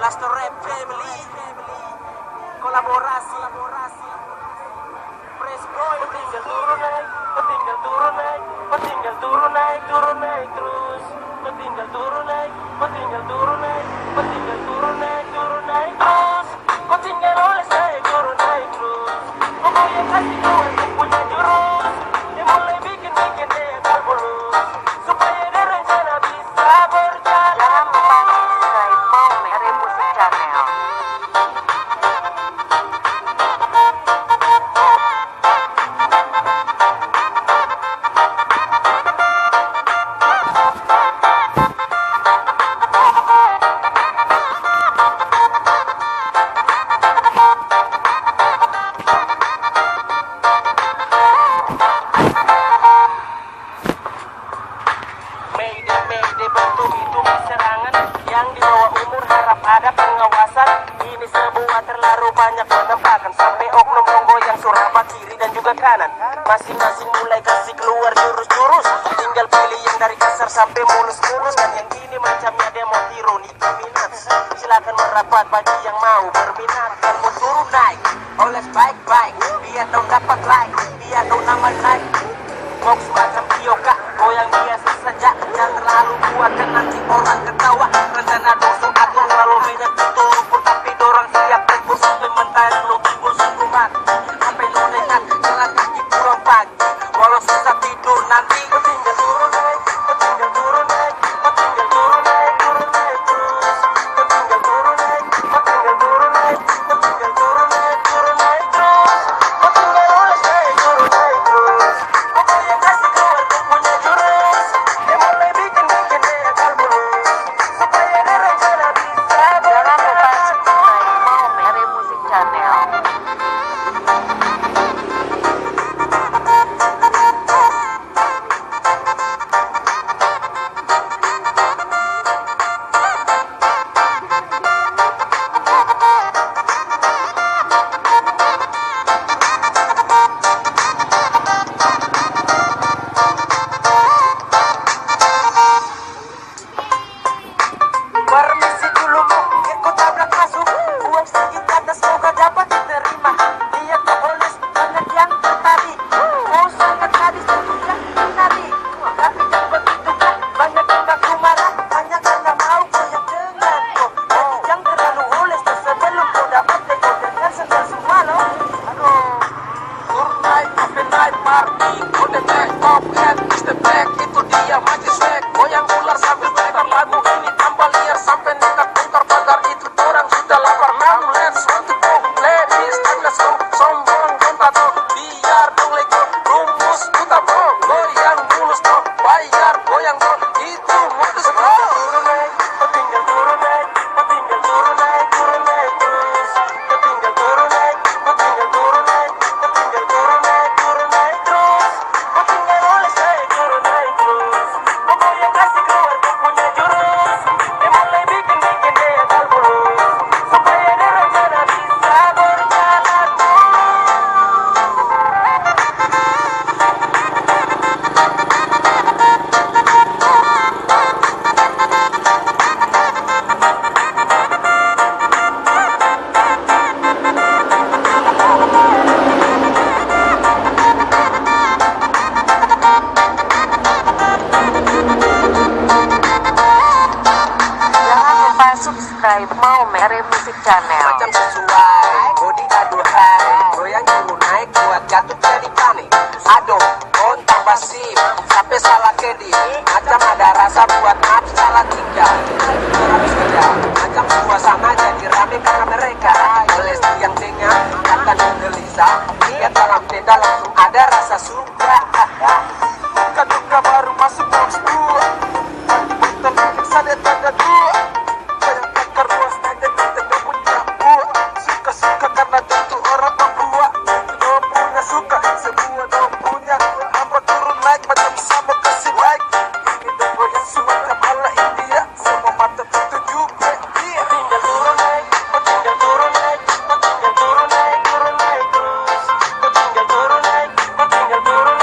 Blaster Rap Family, kolaborasi, Fresh Boy. Tinggal turun naik, tinggal turun naik, tinggal turun naik, terus. Tinggal turun naik, tinggal turun naik, tinggal turun naik, terus. Kau tinggal oleh saya turun naik terus. Kau yang kasih kau yang punya jurus, yang mulai bikin dia kalkulus, supaya dia rencana bisa berjalan. Dari Musik Channel. Mayday bertubi-tubi serangan yang di bawah umur harap ada pengawasan. Ini sebuah terlalu banyak penampakan, sampai oknum menggoyang suraba kiri dan juga kanan. Masing-masing mulai kasih keluar jurus-jurus, tinggal pilih yang dari kasar sampai mulus-mulus. Dan yang ini macamnya demo hero Nicki Minaj. Silakan merapat bagi yang mau berminat. Kamu turun naik, oles baik-baik, biar dong dapat like, biar dong nama like. Box macam Kyoka, goyang biasa saja, jangan terlalu kuat dan nanti orang ketawa. Rencana dosu atur lalu beda tutur rumput, tapi dorang siap tempur sampai mentari lo timbul sukuman. Sampai lo nekat jalan kaki pulang pagi, walau susah tidur nanti. Tinggal turun naik, tinggal turun naik, tinggal turun naik, terus. Tinggal turun naik, tinggal turun naik, tinggal turun naik, terus. Tinggal oleh saya turun naik terus. Yang kasih keluar tuh punya jurus, yang mulai bikin dia kalkulus, supaya dia rencana bisa Jangan lupa berjalan. subscribe dari Musik Channel. Permisi dulu bu, kau tabrak masuk. Uang sedikit ada semoga dapat diterima. Dia tak polis, banyak yang tertarik. Oh sangat sadis tentunya tadi. Tapi jangan begitu kan, banyak yang ngaku marah, banyak yang gak mau goyang dengan kau. Jadi jangan terlalu hules, sebelum kau dapat lego dengan sendal semua loh. Aduh. Turun naik, cafe night party, on the back, top hat, step back, itu dia maju swag. Goyang ular sambil bakar lagu ini tambah liar sampai nekat bongkar pagar itu orang sudah lapar. Now let's want to go, ladies and let's go. Sombong gonta do, biar dong lego, rumus putar bro. Goyang mulus do, bayar goyang do, itu modus bro. Turun naik, tinggal turun naik, tinggal turun naik, terus. Tinggal turun naik, tinggal turun naik, tinggal turun naik, terus. Tinggal oleh saya turun naik terus. Pokoknya kasih keluar tuh punya jurus, yang mulai bikin dia kalkulus, supaya dia rencana bisa berjalan. Jangan lupa subscribe dari Musik Channel. Macam sesuai, body aduhai, goyang dulu naik buat jatuh jadi panik. Aduh, kontak pasif, sampai salah kedi, macam ada rasa buat maaf salah tinggal. Habis kerja, macam suasana jadi rame karena mereka. Oleh yang dengar, kata gelisah, lihat dalam tenda langsung ada rasa suka. Duka baru masuk box 2, kita bikin sadar tanda 2. Banyak takar luas nanya kita gak punya buah. Suka-suka karena tentu orang Papua. Dong punya suka, semua dong punya. Hamba turun naik macam sama kasih like. Ini dong goyang semacam ala India, semua mata tertuju ke dia. Tinggal turun naik, tinggal turun naik, tinggal turun naik, terus. Tinggal turun naik, tinggal turun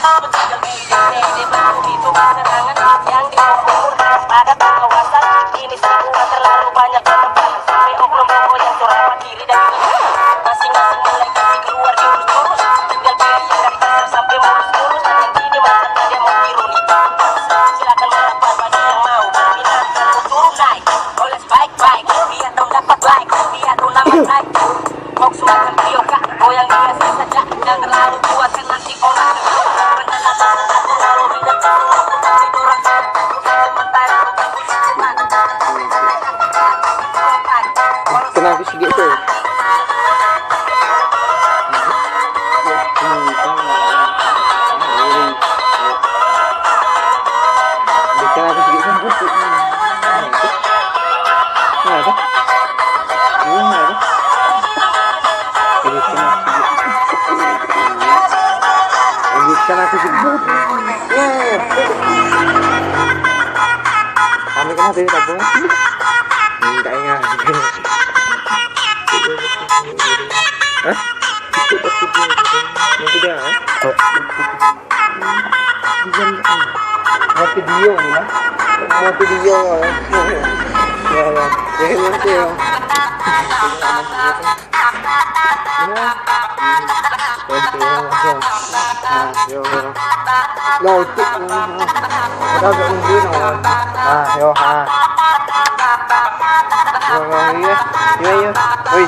Menjaga dede batu itu kesenangan yang dibawa umur harap ada pengawasan. Ini semua terlalu banyak penempatan sampai oknum rokok yang curang kiri dan kiri. Masing-masing mulai kasih keluar jurus-jurus. Tinggal pilih yang dari kasar sampai mulus-mulus. Yang ini mantap dia mau ironi. Silakan merapat bagi yang mau berminat dan turun naik. Oles baik-baik biar dong dapat like, biar dong dapat like. Mau suarakan bioka, goyang biasa saja. Jangan terlalu kuat kan nanti orang mendalam terlalu tidak tidur orang sebentar. Kenapa sih gitu? Kenapa sih gitu? Kenapa? Kenapa? Kenapa sih gitu? Kami kan ada tabung. Enggak ingat. Hah? Yang tidak? Mau video nih lah. Mau video. Ya ya. Ya. Rồi chị đâu được đi rồi vô ha rồi ui